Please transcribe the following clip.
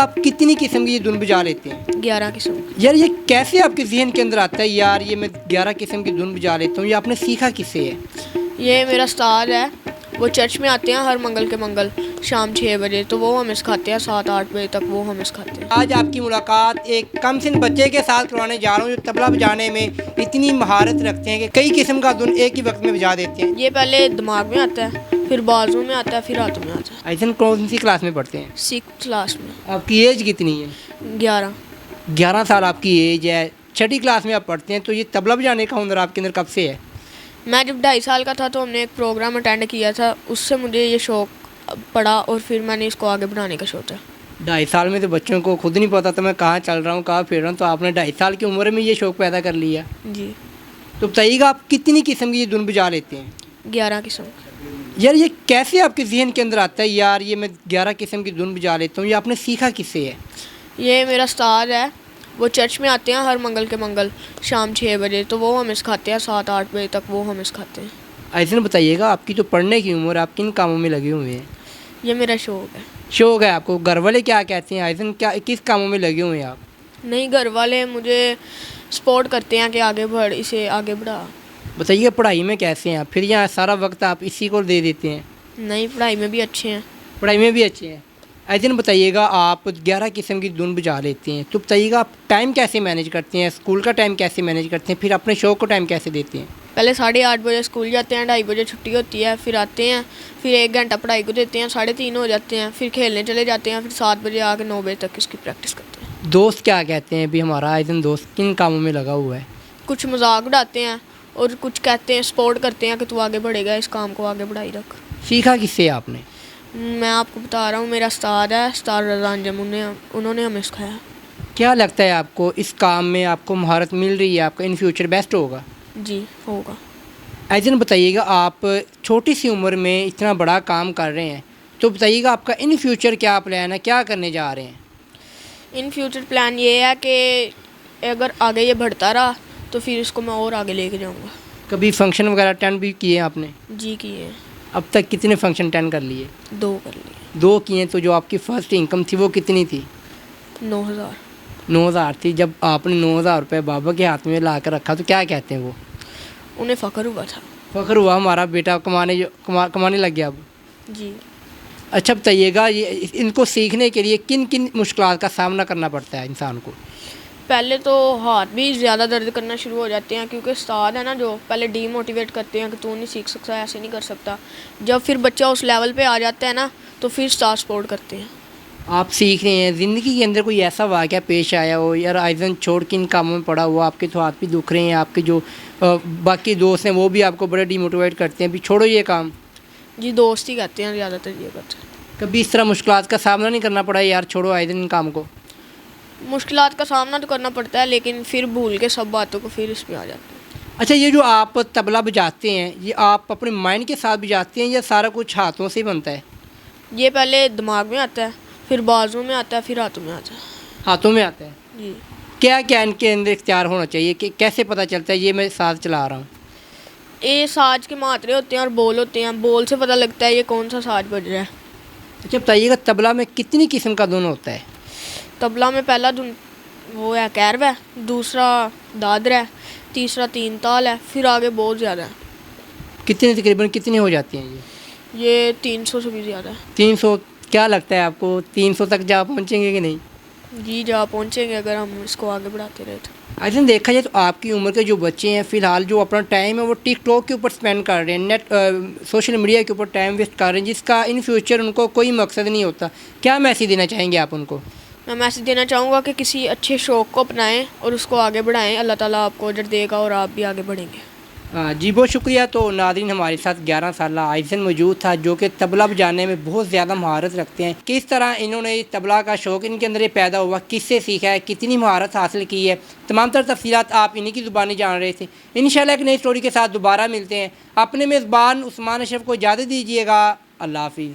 आप कितनी किस्म की ये धुन बजा लेते हैं? 11 किस्म। यार ये कैसे आपके जहन के अंदर आता है, यार ये मैं 11 किस्म की धुन बजा लेता हूँ, ये आपने सीखा किससे है? ये मेरा उस्ताद है, वो चर्च में आते हैं हर मंगल के मंगल शाम 6 बजे, तो वो हमें सिखाते हैं 7-8 बजे तक वो हमें सिखाते हैं। आज आपकी मुलाकात एक कम सिन बच्चे के साथ करवाने जा रहा हूँ जो तबला बजाने में इतनी महारत रखते हैं कि कई किस्म का धुन एक ही वक्त में बजा देते हैं। ये पहले दिमाग में आता है, फिर बाजू में आता है, फिर हाथों में आता है। ऐसा कौन सी क्लास में पढ़ते हैं? 6th क्लास में। आपकी एज कितनी है? 11। 11 साल आपकी एज है, 6ठी क्लास में आप पढ़ते हैं, तो ये तबला बजाने का हुनर आपके अंदर कब से है? मैं जब 2.5 साल का था तो हमने एक प्रोग्राम अटेंड किया था, उससे मुझे ये शौक़ पड़ा और फिर मैंने इसको आगे बढ़ाने का सोचा। 2.5 साल में तो बच्चों को खुद नहीं पता था मैं कहाँ चल रहा हूँ, कहाँ फिर रहा हूँ, तो आपने 2.5 साल की उम्र में ये शौक़ पैदा कर लिया। जी। तो बताइएगा आप कितनी किस्म की ये धुन बजा लेते हैं? 11 किस्म। यार ये कैसे आपके जहन के अंदर आता है, यार ये मैं 11 किस्म की धुन बजा लेता हूँ, ये आपने सीखा किससे है? ये मेरा उस्ताद है, वो चर्च में आते हैं हर मंगल के मंगल शाम 6 बजे, तो वो हमें सिखाते हैं 7-8 बजे तक वो हमें सिखाते हैं। ऐसे में बताइएगा आपकी तो पढ़ने की उम्र, आप किन कामों में लगे हुए हैं? ये मेरा शौक़ है। शौक़ है आपको? घर वाले क्या कहते हैं, ऐसे क्या किस कामों में लगे हुए हैं आप? नहीं, घर वाले मुझे सपोर्ट करते हैं कि आगे बढ़, इसे आगे बढ़ा। बताइए पढ़ाई में कैसे हैं आप? फिर यहाँ सारा वक्त आप इसी को दे देते हैं? नहीं, पढ़ाई में भी अच्छे हैं। पढ़ाई में भी अच्छे हैं। ऐसे में बताइएगा आप 11 किस्म की धुन बजा लेते हैं, तो बताइएगा आप टाइम कैसे मैनेज करते हैं? स्कूल का टाइम कैसे मैनेज करते हैं? फिर अपने शौक़ को टाइम कैसे देते हैं? पहले 8:30 बजे स्कूल जाते हैं, 2:30 बजे छुट्टी होती है, फिर आते हैं, फिर 1 घंटा पढ़ाई को देते हैं, 3:30 हो जाते हैं, फिर खेलने चले जाते हैं, फिर 7 बजे आके 9 बजे तक इसकी प्रैक्टिस करते हैं। दोस्त क्या कहते हैं? भी हमारा ऐसे दोस्त किन कामों में लगा हुआ है? कुछ मजाक उड़ाते हैं और कुछ कहते हैं, सपोर्ट करते हैं कि तू आगे बढ़ेगा, इस काम को आगे बढ़ाई रख। सीखा किससे आपने? मैं आपको बता रहा हूँ, मेरा उस्ताद है, उस्ताद रज़ा अंजुम, उन्होंने हमें सिखाया। क्या लगता है आपको इस काम में आपको महारत मिल रही है, आपका इन फ्यूचर बेस्ट होगा? जी होगा। ऐसे में बताइएगा आप छोटी सी उम्र में इतना बड़ा काम कर रहे हैं, तो बताइएगा आपका इन फ्यूचर क्या प्लान है, क्या करने जा रहे हैं? इन फ्यूचर प्लान ये है कि अगर आगे ये बढ़ता रहा तो फिर इसको मैं और आगे लेके जाऊँगा। कभी फंक्शन वगैरह अटेंड भी किए हैं आपने? जी किए हैं। अब तक कितने फंक्शन अटेंड कर लिए? 2 कर लिए। 2 किए, तो जो आपकी फ़र्स्ट इनकम थी वो कितनी थी? 9,000। 9,000 थी। जब आपने 9,000 रुपये बाबा के हाथ में ला कर रखा तो क्या कहते हैं वो? उन्हें फ़ख्र हुआ था। फ़ख्र हुआ हमारा बेटा कमाने लग गया अब। जी। अच्छा बताइएगा ये इनको सीखने के लिए किन किन मुश्किलात का सामना करना पड़ता है इंसान को? पहले तो हाथ भी ज़्यादा दर्द करना शुरू हो जाते हैं, क्योंकि उस्ताद है ना जो पहले डीमोटिवेट करते हैं कि तू नहीं सीख सकता, ऐसे नहीं कर सकता। जब फिर बच्चा उस लेवल पे आ जाता है ना तो फिर उस्ताद सपोर्ट करते हैं। आप सीख रहे हैं, ज़िंदगी के अंदर कोई ऐसा वाक़या पेश आया हो, यार आइज़न छोड़ के इन कामों में पड़ा हुआ, आपके तो हाथ भी दुख रहे हैं, आपके जो बाकी दोस्त हैं वो भी आपको बड़े डीमोटिवेट करते हैं भी छोड़ो ये काम? जी, दोस्त ही कहते हैं ज़्यादातर ये बात। कभी इस तरह मुश्किलात का सामना नहीं करना पड़ा, यार छोड़ो आइज़न इन काम को? मुश्किलात का सामना तो करना पड़ता है, लेकिन फिर भूल के सब बातों को फिर इसमें आ जाते हैं। अच्छा, ये जो आप तबला बजाते हैं ये आप अपने माइंड के साथ बजाते हैं या सारा कुछ हाथों से ही बनता है? ये पहले दिमाग में आता है, फिर बाजू में आता है, फिर हाथों में आता है। हाथों में आता है। जी। क्या क्या इनके अंदर इख्तियार होना चाहिए कि कैसे पता चलता है ये मैं साज चला रहा हूँ? ये साज के मात्रे होते हैं और बोल होते हैं, बोल से पता लगता है ये कौन सा साज बज रहा है। अच्छा बताइएगा तबला में कितनी किस्म का धुन होता है? तबला में पहला धुन वो है कैरव है, दूसरा दादर है, तीसरा 3 ताल है, फिर आगे बहुत ज़्यादा है। कितने तकरीबन कितनी हो जाती हैं ये 300 से भी ज़्यादा है। 300? क्या लगता है आपको 300 तक जा पहुँचेंगे कि नहीं? जी जा पहुँचेंगे अगर हम इसको आगे बढ़ाते रहे तो। ऐसे देखा जाए तो आपकी उम्र के जो बच्चे हैं फ़िलहाल जो अपना टाइम है वो टिकटॉक के ऊपर स्पेंड कर रहे हैं, सोशल मीडिया के ऊपर टाइम वेस्ट कर रहे हैं, जिसका इन फ्यूचर उनको कोई मकसद नहीं होता। क्या मैसेज देना चाहेंगे आप उनको? मैं मैसेज देना चाहूँगा कि किसी अच्छे शौक़ को अपनाएं और उसको आगे बढ़ाएं, अल्लाह ताला आपको अजर देगा और आप भी आगे बढ़ेंगे। जी बहुत शुक्रिया। तो नाज़रीन हमारे साथ 11 साल आइज़न मौजूद था जो कि तबला बजाने में बहुत ज़्यादा महारत रखते हैं। किस तरह इन्होंने तबला का शौक़ इनके अंदर पैदा हुआ, किससे सीखा है, कितनी महारत हासिल की है, तमाम तर तफसीलात आप इन्हीं की ज़ुबानी जान रहे थे। इंशाल्लाह एक नई स्टोरी के साथ दोबारा मिलते हैं। अपने मेज़बान उस्मान अशरफ को इजाज़त दीजिएगा। अल्लाह हाफ़िज़।